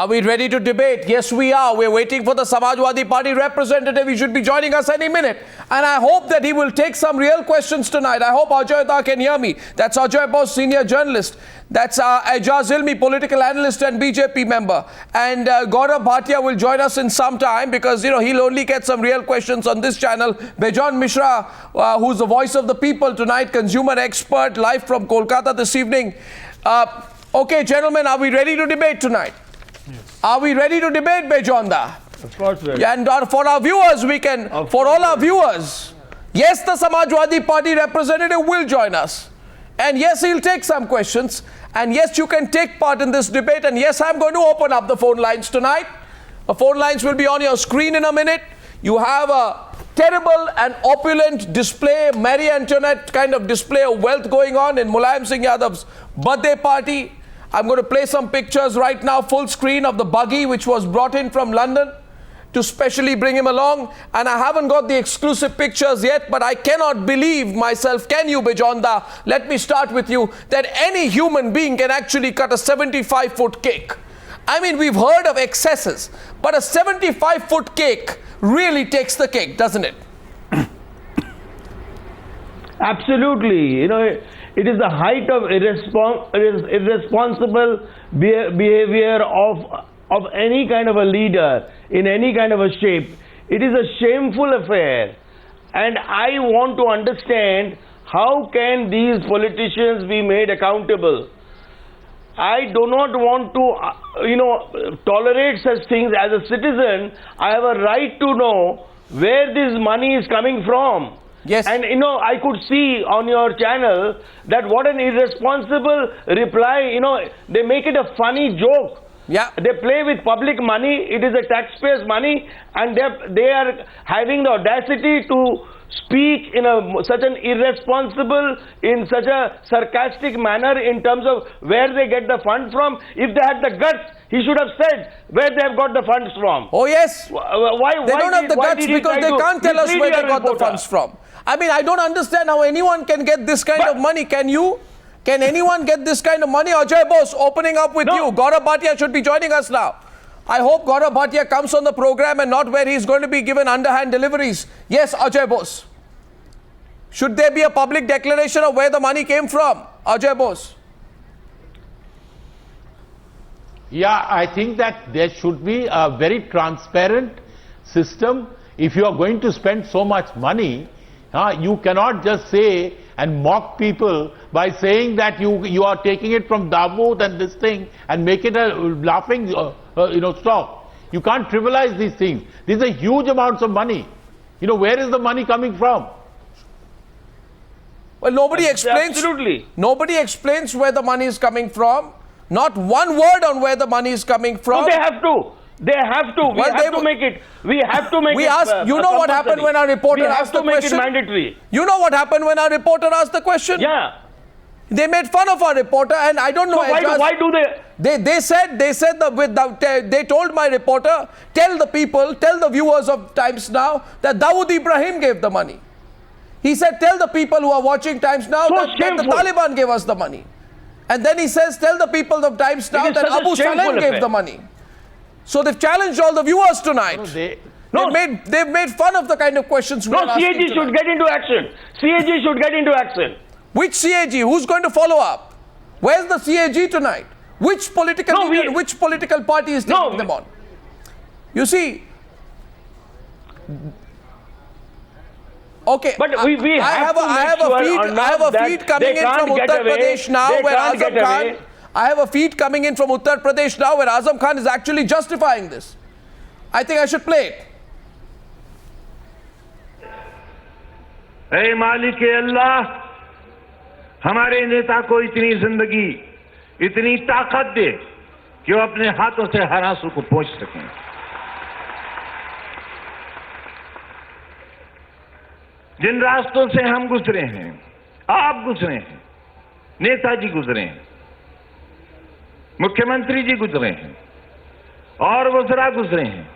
Are we ready to debate? Yes, we are. We're waiting for the Samajwadi Party representative. He should be joining us any minute. And I hope that he will take some real questions tonight. I hope Ajoy Da can hear me. That's Ajoy Bose, senior journalist. That's Ejaz Ilmi, political analyst and BJP member. And Gaurav Bhatia will join us in some time because, you know, he'll only get some real questions on this channel. Bejon Mishra, who's the voice of the people tonight, consumer expert, live from Kolkata this evening. Okay, gentlemen, are we ready to debate tonight? Yes. Are we ready to debate, Bejon Da? Of course, ready. And for our viewers, we can, for all our viewers, yes, the Samajwadi Party representative will join us. And yes, he'll take some questions. And yes, you can take part in this debate. And yes, I'm going to open up the phone lines tonight. The phone lines will be on your screen in a minute. You have a terrible and opulent display, Marie Antoinette kind of display of wealth going on in Mulayam Singh Yadav's birthday party. I'm going to play some pictures right now, full screen of the buggy which was brought in from London to specially bring him along. And I haven't got the exclusive pictures yet, but I cannot believe myself. Can you, Bejon Da? Let me start with you, that any human being can actually cut a 75-foot cake. I mean, we've heard of excesses, but a 75-foot cake really takes the cake, doesn't it? Absolutely. You know, it is the height of irresponsible behavior of any kind of a leader in any kind of a shape. It is a shameful affair. And I want to understand, how can these politicians be made accountable? I do not want to, tolerate such things. As a citizen, I have a right to know where this money is coming from. Yes. And I could see on your channel that what an irresponsible reply, they make it a funny joke. Yeah. They play with public money. It is a taxpayer's money, and they are having the audacity to speak in such an irresponsible, in such a sarcastic manner in terms of where they get the fund from. If they had the guts, he should have said where they have got the funds from. Oh yes. Why they don't have the guts because they can't tell us where they got the funds from. I mean, I don't understand how anyone can get this kind of money. Can you? Can anyone get this kind of money? Ajoy Bose, opening up with you. Gaurav Bhatia should be joining us now. I hope Gaurav Bhatia comes on the program and not where he's going to be given underhand deliveries. Yes, Ajoy Bose. Should there be a public declaration of where the money came from? Ajoy Bose. Yeah, I think that there should be a very transparent system. If you are going to spend so much money, you cannot just say and mock people by saying that you are taking it from Davut and this thing and make it a laughing stock. You can't trivialize these things. These are huge amounts of money. Where is the money coming from? Well, nobody explains. Absolutely. Nobody explains where the money is coming from. Not one word on where the money is coming from. No, they have to. They have to. We have to make it. We have to make it. We asked. You know what happened when our reporter asked the question? We have to make it mandatory. You know what happened when our reporter asked the question? Yeah. They made fun of our reporter, and I don't know. So why do they? They said they told my reporter, tell the viewers of Times Now that Dawood Ibrahim gave the money. He said, tell the people who are watching Times Now that the Taliban gave us the money. And then he says, tell the people of Times Now that Abu Salem gave the money. So they've challenged all the viewers tonight. They've made fun of the kind of questions we are asking CAG should get into action. CAG should get into action. Which CAG? Who's going to follow up? Where's the CAG tonight? Which political leader, which political party is taking them on? You see... Okay, but I have a feed coming in from Uttar Pradesh now where Azam Khan. I have a feed coming in from Uttar Pradesh now where Azam Khan is actually justifying this. I think I should play it. ऐ मालिक अल्लाह, हमारे नेता को इतनी जिंदगी, इतनी ताकत दे कि वो अपने हाथों से हर आंसू को पोंछ सकें। जिन रास्तों से हम गुजरे हैं, आप गुजरे हैं, नेताजी गुजरे हैं, मुख्यमंत्री जी गुजरे हैं और वज़रा गुजरे हैं,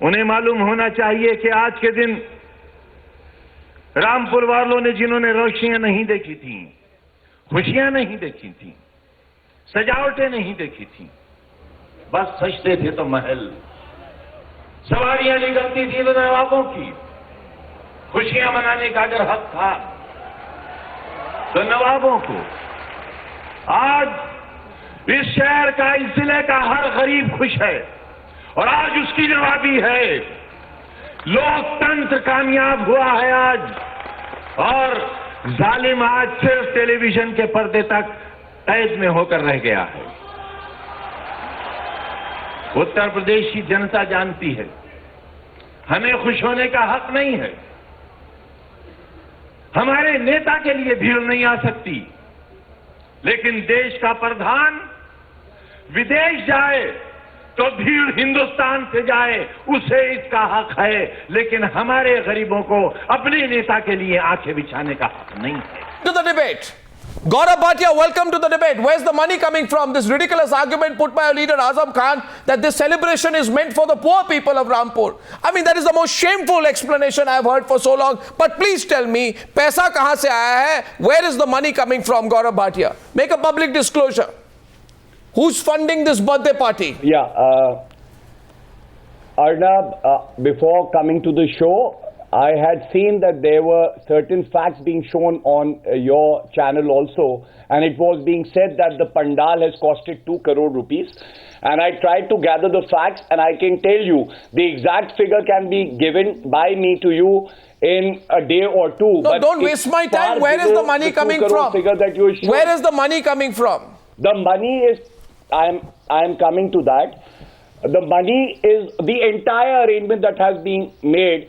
उन्हें मालूम होना चाहिए कि आज के दिन रामपुर वालों ने जिन्होंने रोशनियां नहीं देखी थी, खुशियां नहीं देखी थी, सजावटें नहीं देखी थी, बस सजते थे तो महल, सवारियां निकलती थी तो नवाबों की, खुशियां मनाने का अगर हक था तो नवाबों को। आज इस शहर का, इस जिले का हर गरीब खुश है और आज उसकी नवाबी है। लोकतंत्र कामयाब हुआ है आज, और जालिम आज सिर्फ टेलीविजन के पर्दे तक कैद में होकर रह गया है। उत्तर प्रदेश की जनता जानती है हमें खुश होने का हक नहीं है। हमारे नेता के लिए भीड़ नहीं आ सकती, लेकिन देश का प्रधान विदेश जाए तो भीड़ हिंदुस्तान से जाए, उसे इसका हक है। लेकिन हमारे गरीबों को अपने नेता के लिए आंखें बिछाने का हक नहीं है। To the debate. Gaurav Bhatia, welcome to the debate. Where's the money coming from? This ridiculous argument put by our leader Azam Khan that this celebration is meant for the poor people of Rampur. I mean, that is the most shameful explanation I've heard for so long. But please tell me, paisa kahan se aaya hai? Where is the money coming from, Gaurav Bhatia? Make a public disclosure. Who's funding this birthday party? Yeah, Arnab, before coming to the show, I had seen that there were certain facts being shown on your channel also, and it was being said that the pandal has costed 2 crore rupees. And I tried to gather the facts, and I can tell you the exact figure can be given by me to you in a day or two. No, but don't waste my time. Where is the money coming from? Figure that you showed. Where is the money coming from? The money is, I am coming to that. The money is, the entire arrangement that has been made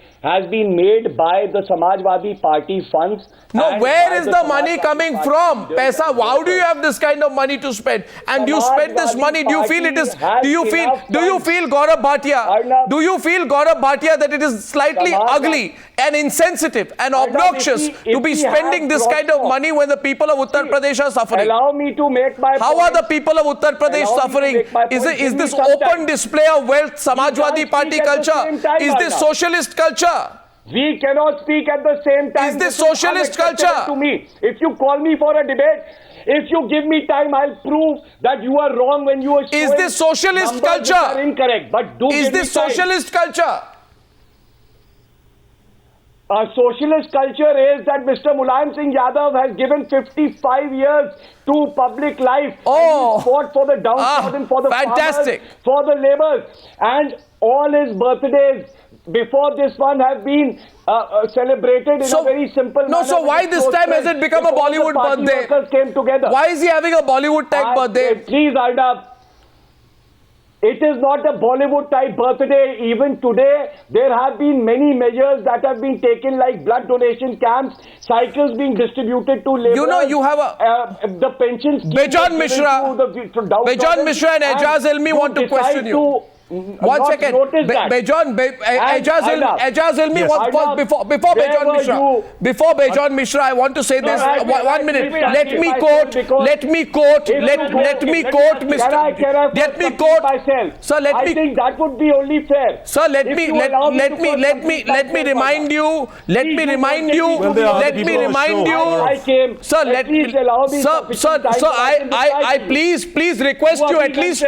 by the Samajwadi Party funds. No, and where by is the money Samajwadi coming Party from? leaders. Paisa, how do you have this kind of money to spend? And you spend this money, do you feel it is, do you feel Gaurav Bhatia, do you feel Gaurav Bhatia that it is slightly ugly and insensitive and obnoxious to be spending this kind of money when the people of Uttar Pradesh are suffering? Allow me to make my How point. are the people of Uttar Pradesh Allow me to suffering? make my point. Is Give me this some open time. display of wealth, Samajwadi can't Party speak at the culture? same time, Is this Arnab. socialist culture? We cannot speak at the same time. Is this socialist unacceptable culture? To me, if you call me for a debate, if you give me time, I'll prove that you are wrong when you are showing Is this socialist numbers which culture? are incorrect. But do Is give me this time. socialist culture? Socialist culture is that Mr. Mulayam Singh Yadav has given 55 years to public life. Oh. And he fought for the downtrodden, for the fantastic. farmers, for the laborers. And all his birthdays before this one have been celebrated in a very simple manner. No, so why this time has it become a Before the Bollywood party birthday? workers came together. Why is he having a Bollywood type birthday? Please, Arnab. It is not a Bollywood type birthday. Even today, there have been many measures that have been taken, like blood donation camps, cycles being distributed to laborers. You know, you have the pensions. Bejan Mishra, Bejan Mishra and Ejaz Elmi want to question you. One second. Ejaz Elmi was before Bejan Mishra. Before Bejan Mishra, I want to say this. 1 minute. Let me quote Mr. Sir, let me. I think that would be only fair. Sir, let me remind you. Sir, I please request you at least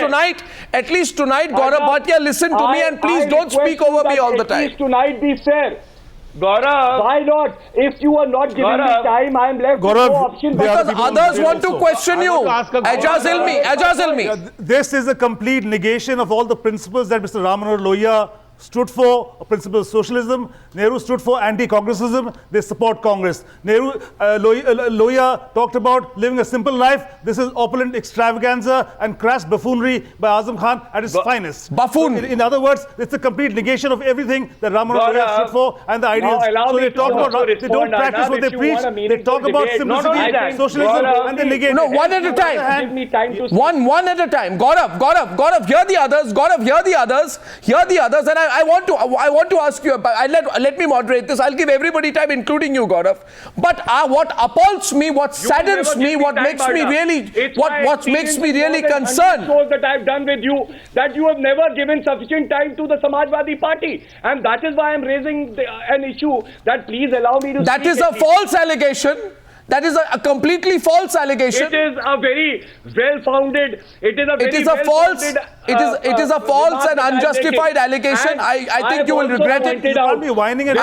tonight, Gaurav Bhatia, listen to me and please don't speak over me all the time. At least tonight be fair. Gaurav, Why not? If you are not giving me time, I am left with no option. Because others want to question you. Ejaz Elmi. This is a complete negation of all the principles that Mr. Ram Manohar Lohia stood for, a principle of socialism. Nehru stood for anti-Congressism. They support Congress. Lohia talked about living a simple life. This is opulent extravaganza and crass buffoonery by Azam Khan at its finest. Buffoon. So in other words, it's a complete negation of everything that Ram Manohar Lohia stood for and the ideals. So they talk about, they don't practice what they preach. They talk about simplicity, socialism, and they negate. No, one at a time. Give me time to One at a time. Gaurav, hear the others. And I want to ask you. Let me moderate this. I'll give everybody time, including you, Gaurav. But what appalls me, what saddens me, what makes me really concerned. Shows that I've done with you that you have never given sufficient time to the Samajwadi Party, and that is why I'm raising an issue that please allow me to. That is a false allegation. That is a completely false allegation. It is a very well-founded. It is a very It is a false. It is a false and unjustified allegation. I think you will regret it. You can't be whining and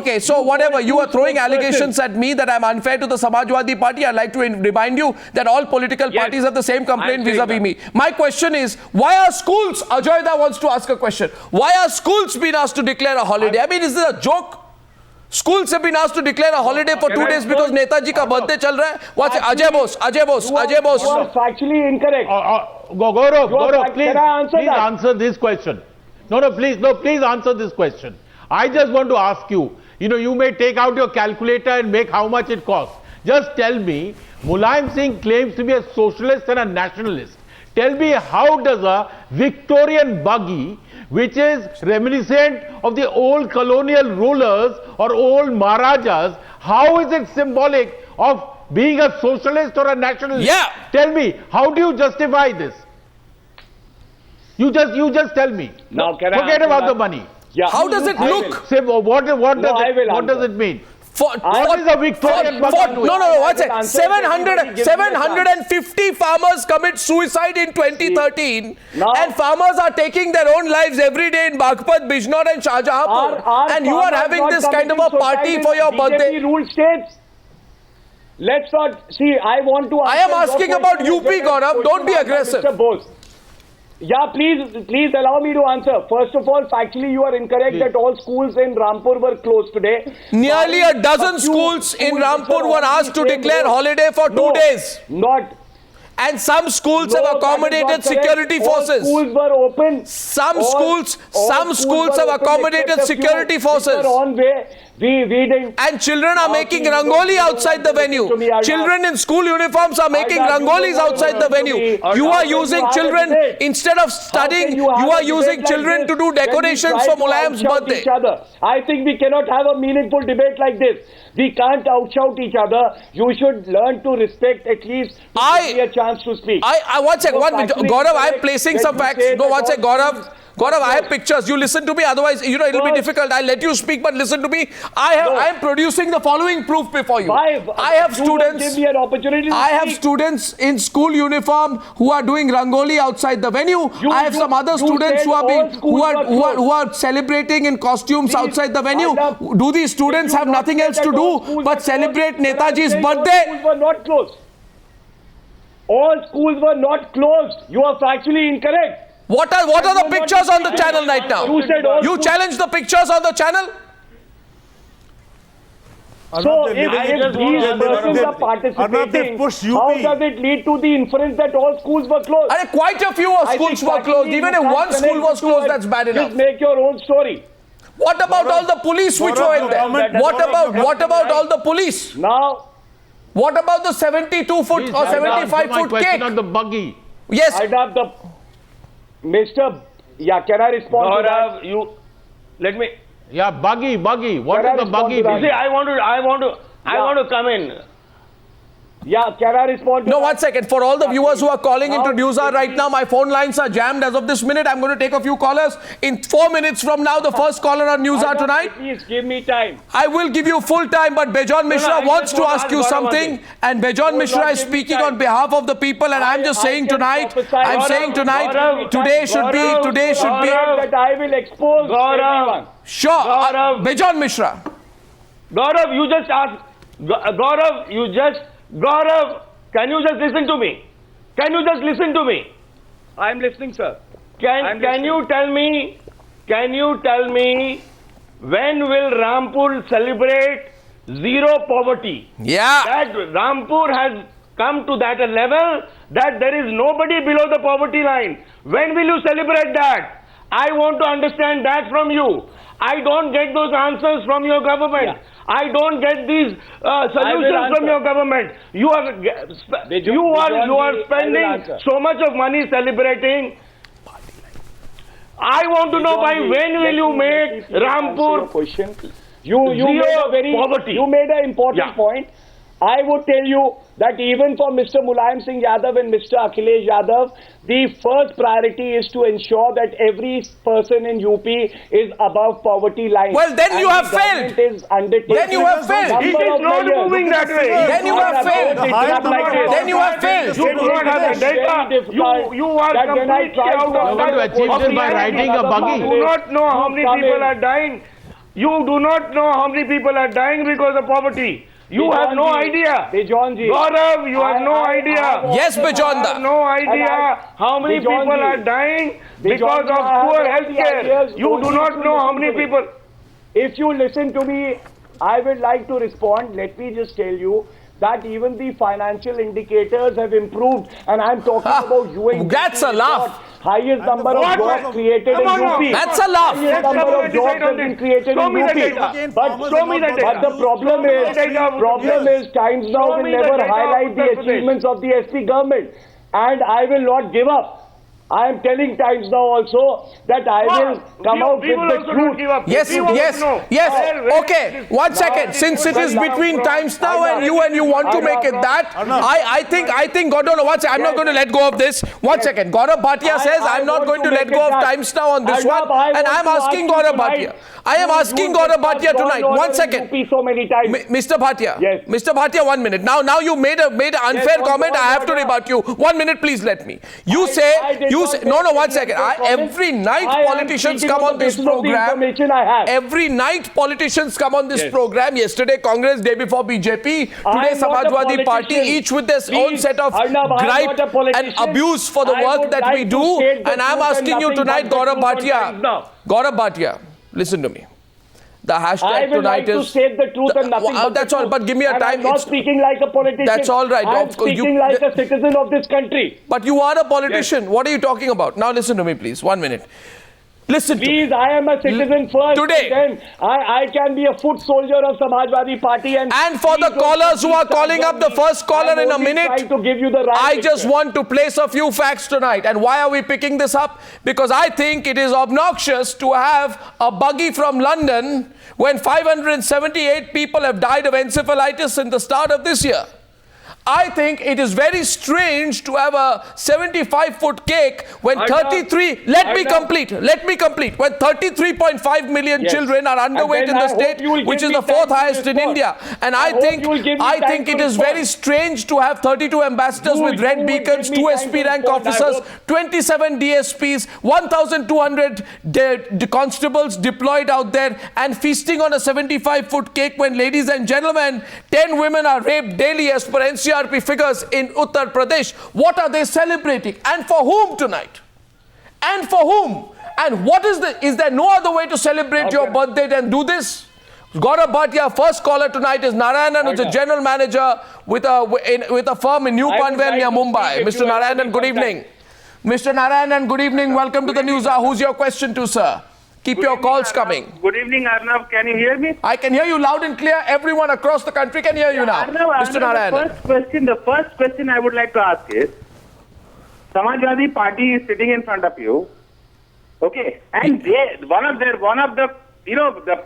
Okay, so whatever, you are throwing allegations at me that I'm unfair to the Samajwadi Party. I'd like to remind you that all political parties have the same complaint vis-a-vis me. My question is, why are schools, Ajoyda wants to ask a question, why are schools being asked to declare a holiday? I mean, is this a joke? Schools have been asked to declare a holiday for 2 days because Netaji ka birthday chal raha hai. What's Ajay Bose? You are factually incorrect. Gaurav, please, can I answer that? answer this question. Please answer this question. I just want to ask you, you may take out your calculator and make how much it costs. Just tell me, Mulayam Singh claims to be a socialist and a nationalist. Tell me, how does a Victorian buggy, which is reminiscent of the old colonial rulers or old Maharajas, how is it symbolic of being a socialist or a nationalist? Yeah. Tell me, how do you justify this? You just tell me. Now, can I forget answer about that? the money. Yeah. How does it look? Say, what does it mean? What is a Victorian buggy doing? No, what's it? 750 farmers commit suicide in 2013 and farmers are taking their own lives every day in Baghpat, Bijnor and Shahjahanpur, and you are having this kind of a party for your birthday. Ruled states. Let's not see. I want to. I am asking about UP, Gaurav. Don't be aggressive. Mr. Bose. Yeah, please allow me to answer. First of all, factually, you are incorrect that all schools in Rampur were closed today. Nearly a dozen schools in Rampur were asked to declare holiday for 2 days. Not. And some schools have accommodated security forces. All schools were open. Some schools have accommodated security forces. We didn't. And children are making rangoli outside the venue. Children in school uniforms are making rangolis outside the venue. You are using children, instead of studying, you are using children to do decorations for Mulayam's birthday. I think we cannot have a meaningful debate like this. We can't outshout each other. You should learn to respect at least give me a chance to speak. One second, Gaurav, I am placing some facts. No, one second, Gaurav, I have pictures. You listen to me, otherwise, it'll be difficult. I'll let you speak, but listen to me. I am producing the following proof before you. I have students in school uniform who are doing rangoli outside the venue. I have some other students who are celebrating in costumes outside the venue. Do these students have nothing else to do but celebrate Netaji's birthday? Schools were not closed. All schools were not closed. You are factually incorrect. What are the pictures on the channel right now? You challenge the pictures on the channel? So if these persons are participating, how does it lead to the inference that all schools were closed? Quite a few schools were closed. Even if one school was closed, that's bad enough. Just make your own story. What about all the police which were in there? What about all the police? Now, what about the 72-foot or 75-foot cake? Not the buggy. Yes. Mr. Yeah, can I respond to that? Let me. Yeah, buggy. What is the buggy? See, I want to come in. Yeah, can I respond to No, 1 second. For all the viewers who are calling into Newshour right now, my phone lines are jammed as of this minute. I'm going to take a few callers. In 4 minutes from now, the first caller on Newshour tonight. Please give me time. I will give you full time, but Bejon Mishra wants to ask you something. And Bejon Mishra is speaking on behalf of the people. And I'm just saying tonight, today should be. That I will expose everyone. Sure. Bejon Mishra. Gaurav, you just asked. Gaurav, can you just listen to me? I am listening, sir. Can you tell me when will Rampur celebrate zero poverty? Yeah. That Rampur has come to that level that there is nobody below the poverty line. When will you celebrate that? I want to understand that from you. I don't get those answers from your government. Yeah. I don't get these solutions from your government. You are spending so much of money celebrating. I want to know by when will you make Rampur You made an important Yeah. point. I would tell you that even for Mr. Mulayam Singh Yadav and Mr. Akhilesh Yadav, the first priority is to ensure that every person in UP is above poverty line. Well, then you have failed. Then you have failed. It is not moving that way. Then you have failed. Then you have failed. You do not have the data. You are completely out of You're going to achieve this by riding a buggy. You do not know how many people are dying. You do not know how many people are dying because of poverty. You have no idea. Gaurav, you have no idea. Yes, Bijonda. You have no idea how many people are dying because of poor health care. You do not know how many people. If you listen to me, I would like to respond. Let me just tell you that even the financial indicators have improved, and I'm talking about UAE. That's a laugh. Highest number of jobs created in UP. That's a laugh. Highest number of jobs have been created in UP. But the problem is Times Now will never highlight the achievements of the SP government, and I will not give up. I am telling Times Now also that I will come out with the truth. Yes. Okay, 1 second. Since it is between Times Now and you want to make it that, I think, God, no, 1 second. I'm not going to let go of this. 1 second. Gaurav Bhatia says I'm not going to let go of Times Now on this one, and I'm asking Gaurav Bhatia. I am asking Gaurav Bhatia tonight. 1 second. Mr. Bhatia. Yes. Mr. Bhatia, 1 minute. Now you made an unfair comment. I have to rebut you. 1 minute, please let me. You say, no, 1 second. Every night politicians come on this program. Every night politicians come on this program. Yesterday Congress, day before BJP. Today Samajwadi Party, each with their own set of gripe and abuse for the work that we do. And I'm asking you tonight, Gaurav Bhatia, listen to me. The hashtag tonight is... I would like to say the truth and nothing but that's all, but give me a time. I'm not speaking like a politician. That's all right. I'm speaking like a citizen of this country. But you are a politician. Yes. What are you talking about? Now listen to me, please. 1 minute. Listen please, I am a citizen first. Today. Then I can be a foot soldier of Samajwadi Party. And for the callers who are calling up, the first caller in a minute, to give you the right I just want to place a few facts tonight. And why are we picking this up? Because I think it is obnoxious to have a buggy from London when 578 people have died of encephalitis in the start of this year. I think it is very strange to have a 75-foot cake when When 33.5 million children are underweight in the state, which is the fourth highest in India. And I think it is very strange to have 32 ambassadors with red beacons, 2 SP rank officers, 27 DSPs, 1,200 constables deployed out there and feasting on a 75-foot cake when, ladies and gentlemen, 10 women are raped daily as per NCRP figures in Uttar Pradesh. What are they celebrating? And for whom tonight? And for whom? And what is there no other way to celebrate your birthday than do this? Gaurav Bhatia, first caller tonight is Narayanan, who's a general manager with a firm in New Panvel near Mumbai. Mr. Narayanan, good evening. Mr. Narayanan, good evening. Welcome to the news. Who's your question to, sir? Keep your calls coming. Good evening, Arnav. Can you hear me? I can hear you loud and clear. Everyone across the country can hear you now. Mr. Narayanan. The first question I would like to ask is, Samajwadi Party is sitting in front of you, okay, and one of the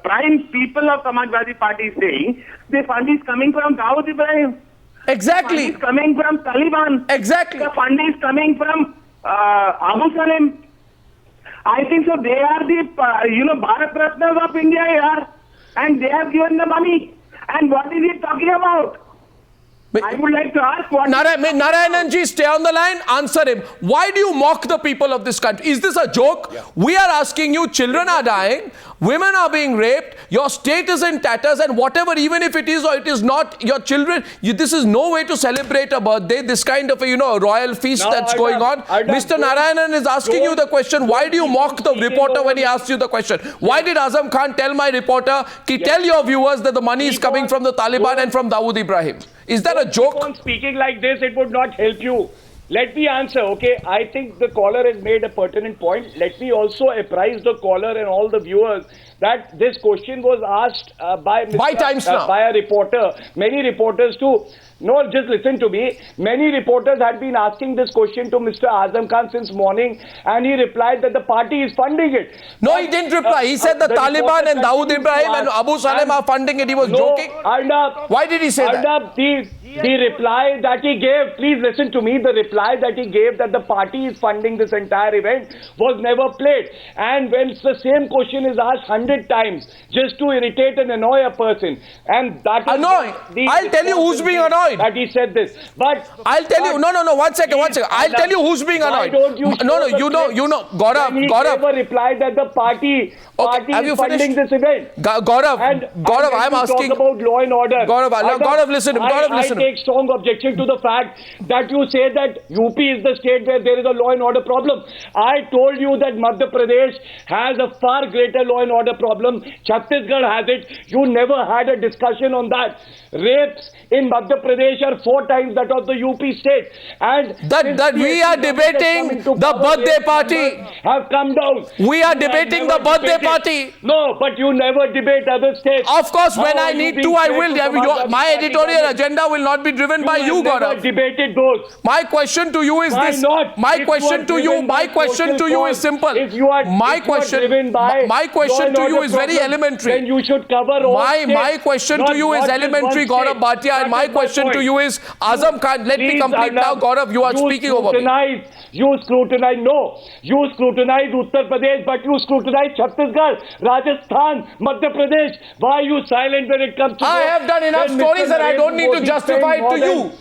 prime people of Samajwadi Party is saying the fund is coming from Dawood Ibrahim. Exactly. The fund is coming from Taliban. Exactly. The fund is coming from Abu Salim. I think so. They are the Bharat Ratnas of India here, and they have given the money. And what is he talking about? I would like to ask what... Narayananji, stay on the line. Answer him. Why do you mock the people of this country? Is this a joke? Yeah. We are asking you, children are dying, women are being raped, your state is in tatters, and whatever, even if it is or it is not, your children, this is no way to celebrate a birthday, this kind of a, royal feast that's going on. Mr. Narayanan is asking you the question, why do you mock the reporter when he asks you the question? Why did Azam Khan tell my reporter, tell your viewers that the money is coming from the Taliban and from Dawood Ibrahim? Is that a joke? Keep on speaking like this, it would not help you. Let me answer, okay? I think the caller has made a pertinent point. Let me also apprise the caller and all the viewers that this question was asked by Times Now. by a reporter. Many reporters too. No, just listen to me. Many reporters had been asking this question to Mr. Azam Khan since morning, and he replied that the party is funding it. No, he didn't reply. He said the Taliban and Dawood Ibrahim and Abu Salem are funding it. He was joking. Why did he say that? The reply that he gave, please listen to me, the reply that he gave that the party is funding this entire event was never played. And when the same question is asked 100 times just to irritate and annoy a person, and that is annoy. I'll tell you who's being annoyed. That he said this. But I'll tell you. No. 1 second. I'll tell you who's being annoyed. You know. Gaurav. He never replied that the party is funding this event. Gaurav, I'm asking. Talk about law and order. Gaurav, listen. I take strong objection to the fact that you say that UP is the state where there is a law and order problem. I told you that Madhya Pradesh has a far greater law and order problem. Chhattisgarh has it. You never had a discussion on that. Rapes in Madhya Pradesh are 4 times that of the UP state. And that we are debating the birthday party. Have come down. We are debating the birthday party. No, but you never debate other states. Of course, when I need to, I will. My editorial agenda will not be driven by you, Gaurav. Debated those. My question to you is this. My question to you is simple. My question to you is very elementary. Then you should cover all my question to you is elementary, Gaurav Bhatia, and my question to you is Azam Khan. Let me complete now, Gaurav. You are speaking over me. You scrutinize Uttar Pradesh, but you scrutinize Chhattisgarh, Rajasthan, Madhya Pradesh. Why are you silent when it comes to I have done enough stories and I don't need to justify it to you.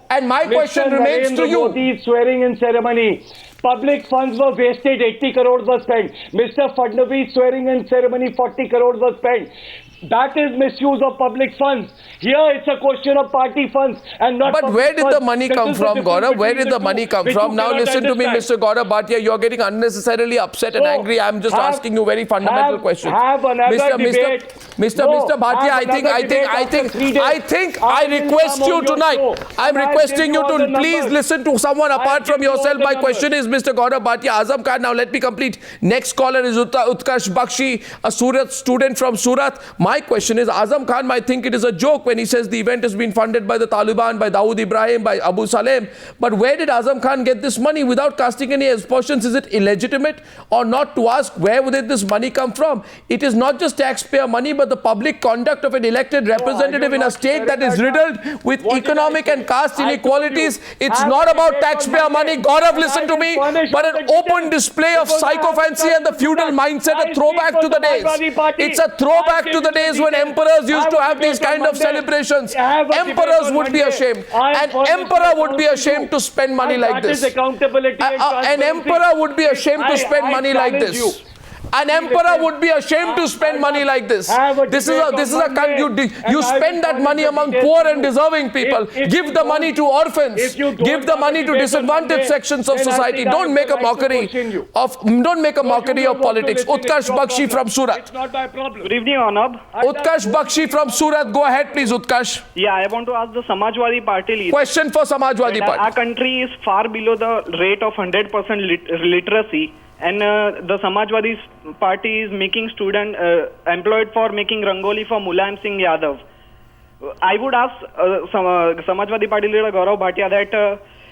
And my question remains to you. Modi's swearing-in ceremony. Public funds were wasted, 80 crores were spent. Mr. Fadnavis swearing-in ceremony, 40 crores were spent. That is misuse of public funds. Here it's a question of party funds and not. But where did the money come from, Gaurav? Where did the money come from? Now listen to me, Mr. Gaurav Bhatia. You are getting unnecessarily upset and angry. I am just asking you very fundamental questions. Mr. Bhatia, I think I request you tonight. I am requesting you to please listen to someone apart from yourself. My question is, Mr. Gaurav Bhatia, Azam Khan. Now let me complete. Next caller is Utkarsh Bakshi, a Surat student from Surat. My question is, Azam Khan might think it is a joke when he says the event has been funded by the Taliban, by Dawood Ibrahim, by Abu Salem. But where did Azam Khan get this money without casting any aspersions? Is it illegitimate or not to ask where did this money come from? It is not just taxpayer money, but the public conduct of an elected representative in a state that is riddled with economic and caste inequalities. It's not about taxpayer money. Gaurav, listen to me. But an open display of psychophancy and the feudal mindset, a throwback to the days. It's a throwback to the days when emperors used to have these kind of celebrations. Emperors would be ashamed. An emperor would be ashamed to spend money like this. An emperor would be ashamed to spend money like this. An emperor would be ashamed to spend money like this. This is you spend that money among poor and deserving people. Give the money to orphans. Give the money to disadvantaged sections of society. Don't make a mockery of politics. Utkarsh Bakshi from Surat. It's not my problem. Good evening, Arnab. Utkarsh Bakshi from Surat. Go ahead, please, Utkarsh. Yeah, I want to ask the Samajwadi Party leader. Question for Samajwadi Party. Our country is far below the rate of 100% literacy. And the Samajwadi Party is making students employed for making Rangoli for Mulayam Singh Yadav. I would ask Samajwadi Party leader Gaurav Bhatia that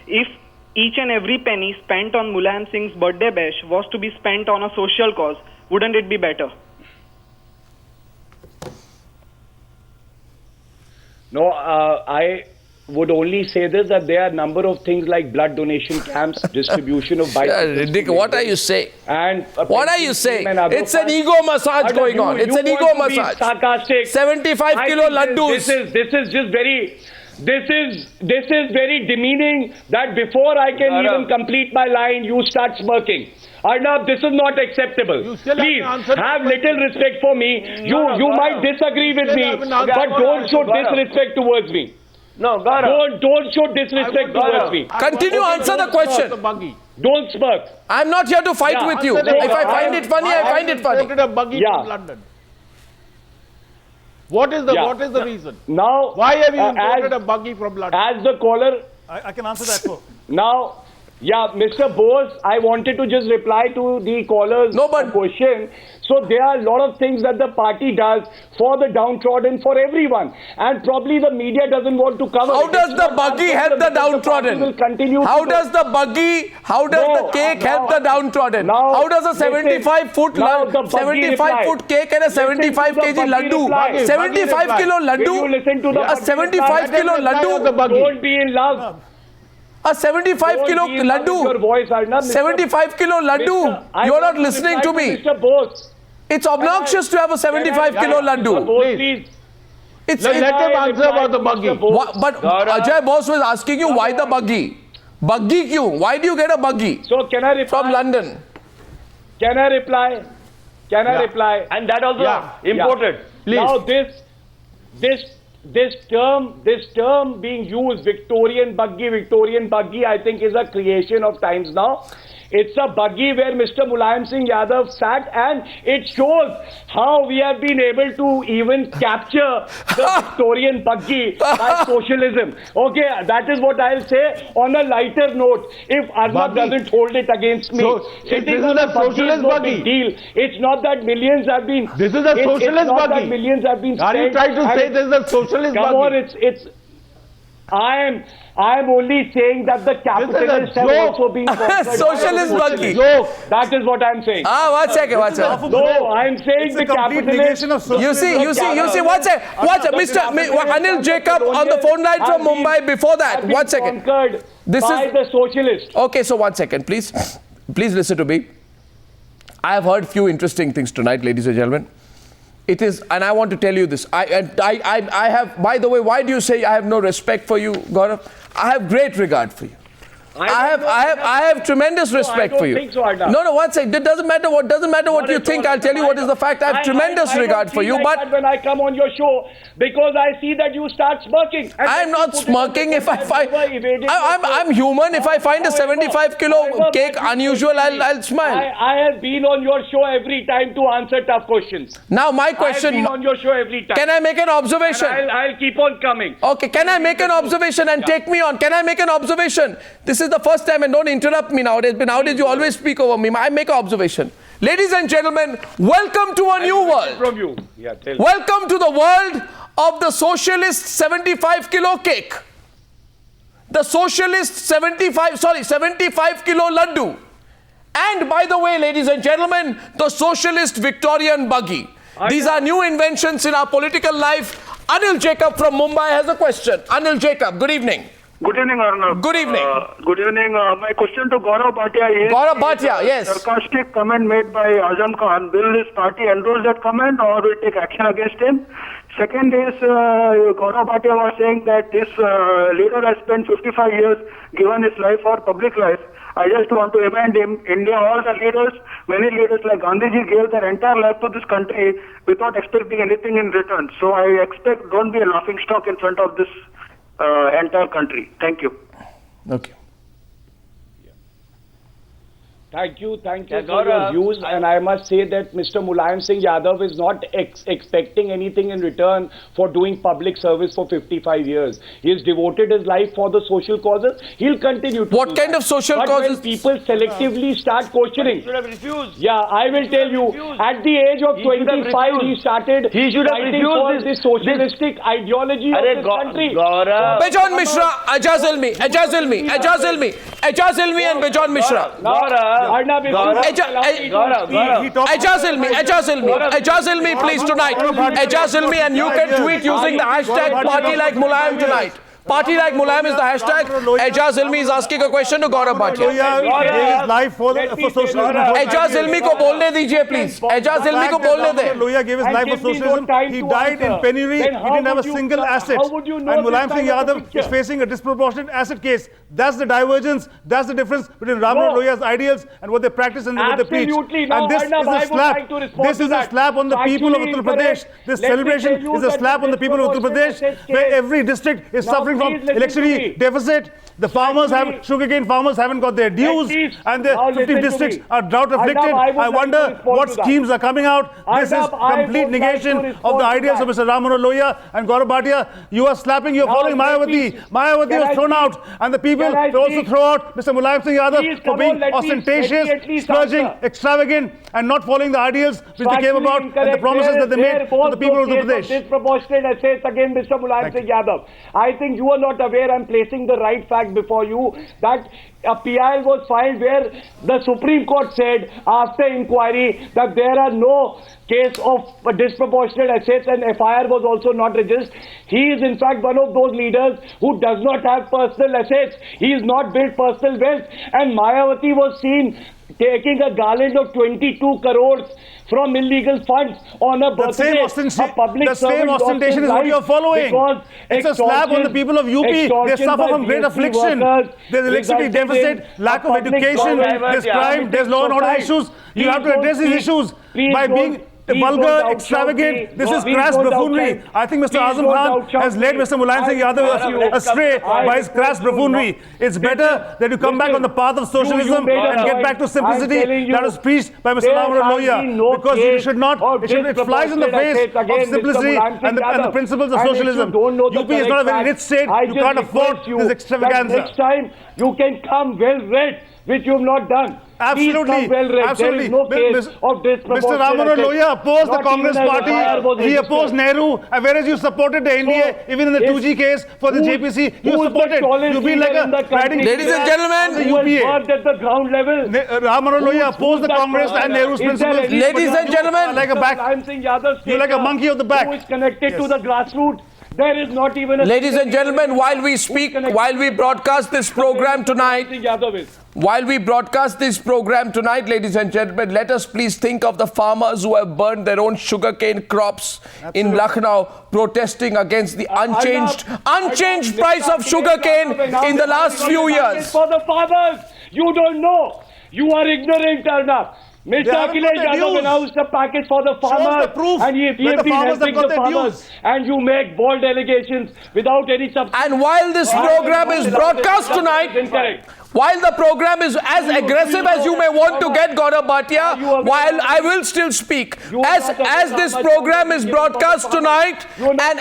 if each and every penny spent on Mulayam Singh's birthday bash was to be spent on a social cause, wouldn't it be better? No, I would only say this, that there are a number of things like blood donation camps, distribution of bicycles. What are you saying? And what are you saying? It's an ego massage going on. It's an ego massage. Sarcastic. 75 kilo laddus. This is just very. This is very demeaning. That before I can even complete my line, you start smirking. Arnab, this is not acceptable. Please have little respect for me. You might disagree with me, but don't show disrespect towards me. No, Gaurav. Don't show disrespect towards me. Continue, answer the question. Don't smirk. I'm not here to fight with you. If I find it funny, I find it funny. A buggy from London. What is the reason? Now, why have you imported a buggy from London? As the caller, I can answer that. Now, Yeah, Mr. Bose, I wanted to just reply to the caller's question. So there are a lot of things that the party does for the downtrodden, for everyone. And probably the media doesn't want to cover. How does the buggy help the downtrodden? How does the buggy, how does the cake help the downtrodden? How does a 75-foot cake and a 75 kg laddu, 75 kilo laddu, a 75 kilo laddu, don't be in love. A 75 kilo laddu, 75 kilo laddu, you're not listening to me. Mr. Bose. It's obnoxious to have a 75 kilo laddu. Please. Let him answer about the buggy. But Ajay Bose was asking you why the buggy? Buggy kyun? Why do you get a buggy? So can I reply? From London. Can I reply? Can I reply? And that also imported. Now this term being used, Victorian buggy, I think is a creation of times now. It's a buggy where Mr. Mulayam Singh Yadav sat, and it shows how we have been able to even capture the Victorian buggy by socialism. Okay, that is what I'll say. On a lighter note, if Arnab doesn't hold it against me, this is a socialist buggy. Deal. It's not that millions have been. This is a socialist buggy. That millions have been. Are you trying to say this is a socialist buggy? Come on, it's. I am only saying that the capitalists have also been socialist buggy. That is what I'm saying. One second. No, I'm saying the capitalists. You see, one second. Mr. Anil Jacob on the phone line from Mumbai before that. 1 second. This is the socialists. Okay, so 1 second, please. Please listen to me. I have heard few interesting things tonight, ladies and gentlemen. It is, and I want to tell you this. I have, by the way, why do you say I have no respect for you, Gaurav? I have great regard for you. I have tremendous respect for you. Think so, no, 1 second. It doesn't matter what you think. I'll tell you what is the fact. I have tremendous regard for you. But when I come on your show, because I see that you start smirking. I'm not smirking. If I find, I'm human. If I find a 75 kilo cake unusual, I'll smile. I have been on your show every time to answer tough questions. Now my question. I have been on your show every time. Can I make an observation? I'll keep on coming. Okay. Can I make an observation and take me on? Can I make an observation? This is the first time, and don't interrupt me nowadays. But nowadays you always speak over me. I make an observation. Ladies and gentlemen, welcome to a new world. From you. Welcome to the world of the socialist 75 kilo cake. The socialist 75 kilo laddu. And by the way, ladies and gentlemen, the socialist Victorian buggy. These are new inventions in our political life. Anil Jacob from Mumbai has a question. Anil Jacob, good evening. Good evening, Arnab. Good evening. Good evening. My question to Gaurav Bhatia is... Gaurav Bhatia, yes. Sarcastic comment made by Azam Khan. Will this party endorse that comment or will take action against him? Second is, Gaurav Bhatia was saying that this leader has spent 55 years given his life for public life. I just want to remind him, India, all the leaders, many leaders like Gandhiji gave their entire life to this country without expecting anything in return. So I expect, don't be a laughing stock in front of this entire country. Thank you. Okay. Thank you for your views, and I must say that Mr. Mulayam Singh Yadav is not expecting anything in return for doing public service for 55 years. He has devoted his life for the social causes. He'll continue to What kind of social causes? When people selectively start questioning. He should have refused. Yeah, I will tell you, at the age of 25, he started fighting for the socialistic ideology of this country. Bejon Mishra, Ajaz Ilmi and Bejon Mishra. Ajaz Ilmi, please tonight. Ajaz Ilmi, and you can tweet using the hashtag Party Like Mulayam tonight. Party Like Mulayam is the hashtag. Ajaz Ilmi is asking a question to Gaurav Bhatia. Ajaz Ilmi ko bolne dijiye, please. Ajaz Ilmi ko bolne de. Lohia gave his life for socialism. He died in penury. He didn't have a single asset. And Mulayam Singh Yadav is facing a disproportionate asset case. That's the divergence. That's the difference between Ram Manohar Lohia's ideals and what they practice and what they preach. And this is a slap. This is a slap on the people of Uttar Pradesh. This celebration is a slap on the people of Uttar Pradesh, where every district is suffering suffering from Please listen to electricity me. deficit. The farmers have, sugarcane farmers haven't got their dues, Please, and the now 50 listen to districts me. are drought afflicted. Arnab, I would I like to wonder respond what to that. schemes are coming out. This is Arnab, I complete would like negation to of respond the to ideas of that. Mr. Ram Manohar Lohia and Gaurav Bhatia. You are slapping, you're Now following let Mayawati. me- Mayawati Can was I thrown speak? out, and the people Can I will also speak? throw out Mr. Mulayam Singh Yadav Please, for come being on, let me ostentatious, at least splurging, answer. extravagant, and not following the ideals which they came Factually about and the incorrect. promises that they made to the people of Uttar There was no Pradesh. case of disproportionate assets against Mr. Mulayam Singh Yadav. I think you are not aware. I'm placing the right fact before you that a PIL was filed where the Supreme Court said after inquiry that there are no case of disproportionate assets, and FIR was also not registered. He is in fact one of those leaders who does not have personal assets. He is not built personal wealth, and Mayawati was seen taking a garland of 22 crores from illegal funds on a birthday. A public servant lost ostentation his is what life you're following. because It's a slap on the people of UP. They extortion suffer by from great GST affliction. workers There's electricity resulted deficit, in lack a of public education, servant there's crime, there's law and order issues. You have to address these issues by being vulgar, extravagant. This is crass buffoonery. I think Mr. Azam Khan has led Mr. Mulayam Singh Yadav astray by his crass buffoonery. It's better that you come back on the path of socialism and get back to simplicity that was preached by Mr. Ram Manohar Lohia. Because you should not, it flies in the face of simplicity and the principles of socialism. UP is not a very rich state. You can't afford this extravaganza. Next time you can come well read, which you have not done. Absolutely, absolutely. There is no case of Mr. Ram Manohar Lohia opposed the Congress party. He opposed Nehru. Whereas you supported the NDA, even in the 2G case for the JPC, you supported. You've been like a riding. Ladies and gentlemen, who has worked at the ground level. Ram Manohar Lohia opposed the Congress and Nehru's principles. Ladies and gentlemen, like a back. You're like a monkey of the back. Who is connected to the grassroots. There is not even a... Ladies and gentlemen, while we speak, while we broadcast this program tonight, ladies and gentlemen, let us please think of the farmers who have burned their own sugarcane crops in Lucknow, protesting against the unchanged price of sugarcane in the last few years. For the farmers, you don't know. You are ignorant, Arnab. Mr. Akhilesh Yadav announced a package for the farmers, and he has been helping the farmers. And you make bold allegations without any substance. And while this program is broadcast tonight, while the program is as aggressive as you may want to get, Gaurav Bhatia, while I will still speak, as this program is broadcast tonight, and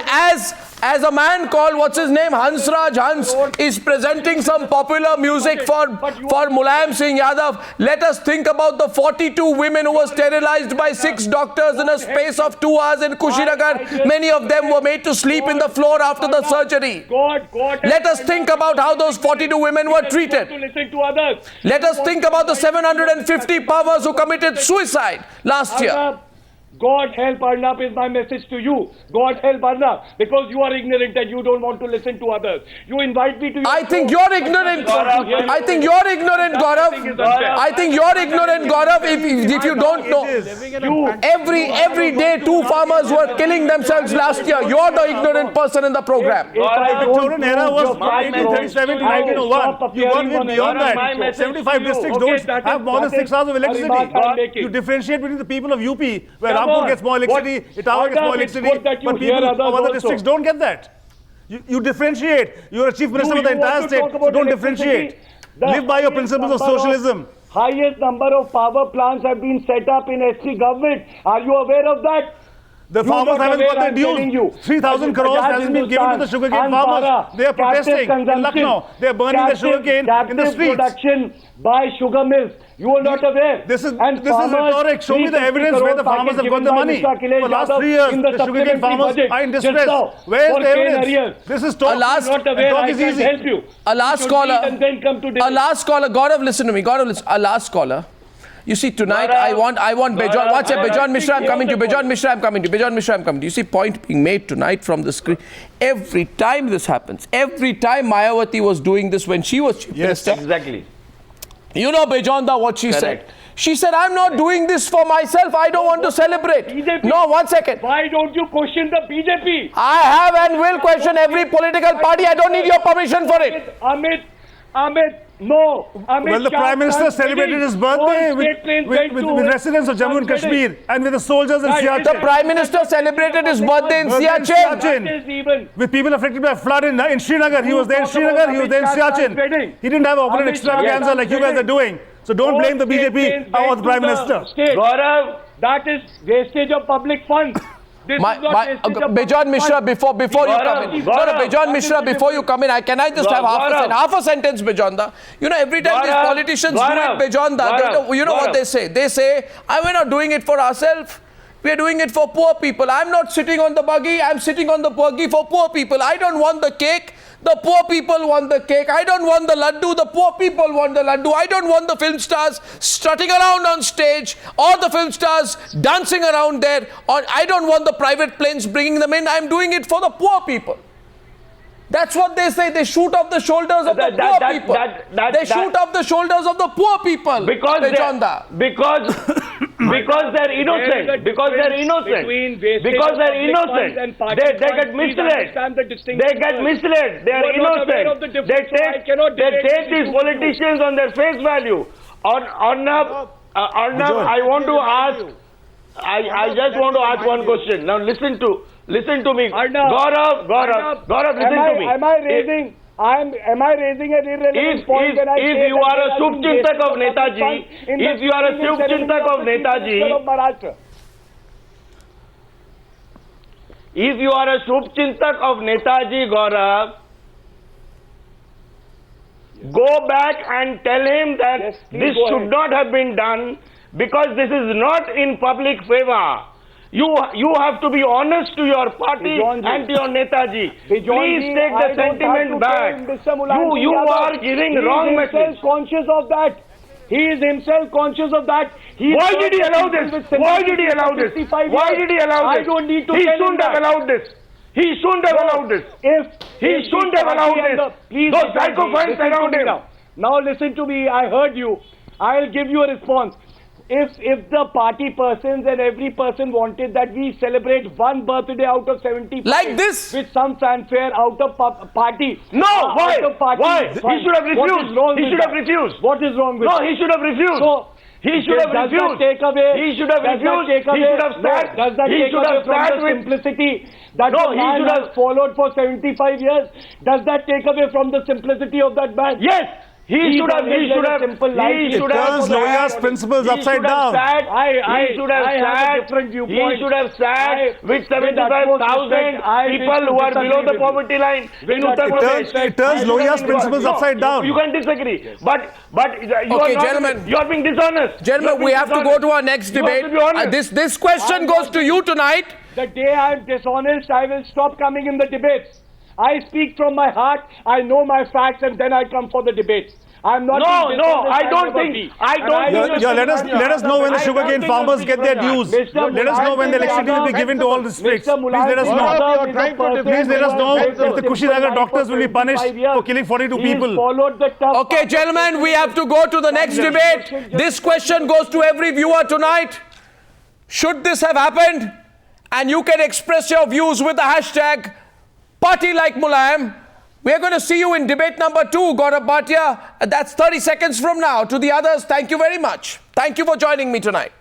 as a man called, what's his name, Hansraj Hans, is presenting some popular music for Mulayam Singh Yadav, let us think about the 42 women who were sterilized by 6 doctors in a space of 2 hours in Kushinagar. Many of them were made to sleep in the floor after the surgery. Let us think about how those 42 women were treated. Let us think about the 750 farmers who committed suicide last year. God help Arnab is my message to you. God help Arnab, because you are ignorant and you don't want to listen to others. You invite me to your I think you're ignorant. I think you're ignorant, Gaurav. I think you're ignorant, Gaurav, if you don't know. Every day 2 farmers were killing themselves last year. You're the ignorant person in the program. The Victorian era was 1837 to 1901. You gone way beyond that. 75 districts don't have more than 6 hours of electricity. You differentiate between the people of UP, where Rampur gets more electricity, Etawah gets more electricity, but people of other districts don't get that. You differentiate. You're a chief minister of the entire state, so don't differentiate. Live by your principles of socialism. Highest number of power plants have been set up in SC government. Are you aware of that? The farmers haven't got their dues. 3,000 crores hasn't been given to the sugarcane farmers. They are protesting in Lucknow. They are burning their sugarcane in the streets. Production by sugar mills. You are not aware. This is rhetoric. Show me the evidence where the farmers have got the money. For last 3 years, the sugarcane farmers are in distress. Where is the evidence? This is talk. Talk is easy. A last caller, Gaurav, listen to me. Gaurav, listen. A last caller. You see, tonight I want Bejon. What's it? Bejon Mishra, I'm coming to you. Bejon Mishra, I'm coming to you. Bejon Mishra, I'm coming to you. You see, point being made tonight from the screen. Every time this happens, every time Mayawati was doing this when she was chief minister. Exactly. You know, Bejonda, what she said. She said, I'm not doing this for myself. I don't want to celebrate. BJP. No, 1 second. Why don't you question the BJP? I have and will question every political party. I don't need your permission for it. Amit, No. Well, the Prime Minister celebrated his birthday with residents of Jammu and Kashmir and with the soldiers in Siachen. The Prime Minister celebrated his birthday in Siachen. With people affected by flood in Srinagar. He was there in Srinagar, he was there in Siachen. He didn't have opulent extravaganza like you guys are doing. So don't blame the BJP or the Prime Minister. Gaurav, that is wastage of public funds. Bijan Mishra, before you come in. Bijan Mishra, before you come in, can I just have half a sentence, Bijanda? You know, every time these politicians do it, Bijanda, you know what they say? They say, we're not doing it for ourselves. We're doing it for poor people. I'm not sitting on the buggy. I'm sitting on the buggy for poor people. I don't want the cake. The poor people want the cake. I don't want the laddu. The poor people want the laddu. I don't want the film stars strutting around on stage or the film stars dancing around there. Or I don't want the private planes bringing them in. I'm doing it for the poor people. That's what they say. They shoot off the shoulders of the poor people. They shoot off the shoulders of the poor people. Because they're innocent. Because they're innocent. Because they're innocent. They get misled. They get misled. They are innocent. They take these politicians on their face value. Arnab, I want to ask. I just want to ask one question. Now listen to me. Gaurav, listen to me. Am I raising an irrelevant point when I say if you are a Shubchintak of Netaji, if you are a Shubchintak of Netaji, if you are a Shubchintak of Netaji, Gaurav, go back and tell him that this should not have been done because this is not in public favor. You have to be honest to your party and to your Netaji. Please take the sentiment back. You are giving wrong message. Conscious of that. He is himself conscious of that. Why did he allow this? Why did he allow this? Why did he allow this? I don't need to He shouldn't have allowed this. He shouldn't have allowed this. He shouldn't have allowed this. Those psychopaths around him. Now listen to me. I heard you. I'll give you a response. If the party persons and every person wanted that we celebrate one birthday out of 75 like this with some fanfare out of party. No, why? Why? He should have refused. He should have refused. What is wrong with No, he should have refused. So, he should have refused. He should have refused. He should have sat. Does that take away from the simplicity that the man has followed for 75 years? Does that take away from the simplicity of that man? Yes. He should have Lohia's principles upside down. He should have sat with 75,000 people who are below the poverty line in Uttar Pradesh. It turns Lohia's principles upside down. You can disagree, but you are being dishonest. Gentlemen, we have to go to our next debate. This question goes to you tonight. The day I am dishonest, I will stop coming in the debates. I speak from my heart, I know my facts, and then I come for the debates. I'm not. I don't think. Let us know when the sugarcane farmers get their dues. Let us know when the electricity will be given to all districts. Please let us know. Please let us know if the Kushinagar doctors will be punished for killing 42 people. Okay, gentlemen, we have to go to the next debate. This question goes to every viewer tonight. Should this have happened? And you can express your views with the hashtag Party Like Mulayam. We are going to see you in debate number 2, Gaurav Bhatia. That's 30 seconds from now. To the others, thank you very much. Thank you for joining me tonight.